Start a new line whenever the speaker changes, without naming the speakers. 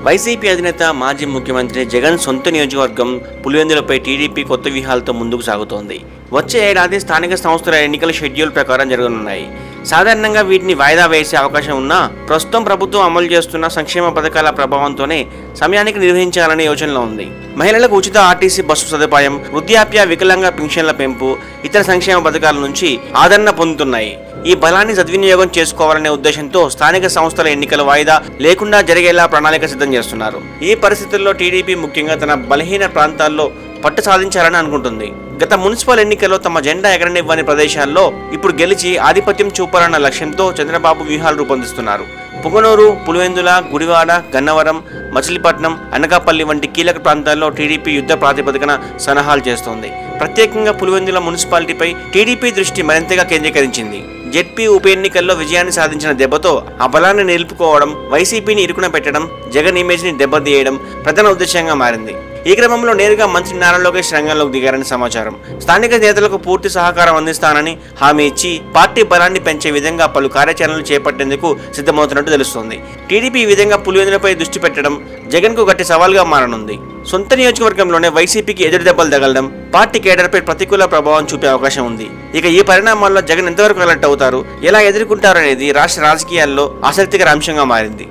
YCP అధినేత మాజీ ముఖ్యమంత్రి జగన్ సొంత నియోజకవర్గం పులివెందులపై టీడీపీ కొత్త వ్యూహాలతో ముందుకు సాగుతోంది. వచ్చే ఏడాది స్థానిక సంస్థల ఎన్నికల షెడ్యూల్ ప్రకారం జరగనున్నాయి. సాధారణంగా వీటిని వాయిదా వేసే అవకాశం ఉన్నా ప్రస్తుతం ప్రభుత్వం అమలు చేస్తున్న సంక్షేమ పథకాల ప్రభావంతోనే సమయానికి నిర్వహించాలనే యోచనలో ఉంది. మహిళలకు ఉచిత ఆర్టీసీ బస్సు సదుపాయం, వృద్ధాప్య, వికలాంగ పింఛన్ల పెంపు, ఇతర సంక్షేమ పథకాల నుంచి ఆదరణ పొందుతున్నాయి. ఈ బలాన్ని సద్వినియోగం చేసుకోవాలనే ఉద్దేశంతో స్థానిక సంస్థల ఎన్నికల వాయిదా లేకుండా జరిగేలా ప్రణాళిక సిద్ధం చేస్తున్నారు. ఈ పరిస్థితుల్లో టీడీపీ ముఖ్యంగా తన బలహీన ప్రాంతాల్లో పట్టు సాధించాలని అనుకుంటుంది. గత మున్సిపల్ ఎన్నికల్లో తమ జెండా ఎగరనివ్వని ప్రదేశాల్లో ఇప్పుడు గెలిచి ఆధిపత్యం చూపాలన్న లక్ష్యంతో చంద్రబాబు వ్యూహాలు రూపొందిస్తున్నారు. పుంగనూరు, పులివెందుల, గుడివాడ, గన్నవరం, మచిలీపట్నం, అనకాపల్లి వంటి కీలక ప్రాంతాల్లో టీడీపీ యుద్ధ ప్రాతిపదికన సన్నాహాలు చేస్తోంది. ప్రత్యేకంగా పులివెందుల మున్సిపాలిటీపై టీడీపీ దృష్టి మరింతగా కేంద్రీకరించింది. జెడ్పీ ఉప ఎన్నికల్లో విజయాన్ని సాధించిన దెబ్బతో ఆ బలాన్ని నిలుపుకోవడం, వైసీపీని ఇరుకున పెట్టడం, జగన్ ఇమేజ్ని దెబ్బతీయడం ప్రధాన ఉద్దేశంగా మారింది. ఈ క్రమంలో నేరుగా మంత్రి నారా లోకేష్ రంగంలోకి దిగారని సమాచారం. స్థానిక నేతలకు పూర్తి సహకారం అందిస్తానని హామీ ఇచ్చి పార్టీ బలాన్ని పెంచే విధంగా పలు కార్యాచరణలు చేపట్టేందుకు సిద్ధమవుతున్నట్టు తెలుస్తోంది. టీడీపీ ఈ విధంగా పులివెందులపై దృష్టి పెట్టడం జగన్కు గట్టి సవాల్గా మారనుంది. సొంత నియోజకవర్గంలోనే వైసీపీకి ఎదురు దెబ్బలు తగలడం పార్టీ కేడర్పై ప్రతికూల ప్రభావం చూపే అవకాశం ఉంది. ఇక ఈ పరిణామాల్లో జగన్ ఎంతవరకు అలర్ట్ అవుతారు, ఎలా ఎదుర్కొంటారు అనేది రాష్ట్ర రాజకీయాల్లో ఆసక్తికర అంశంగా మారింది.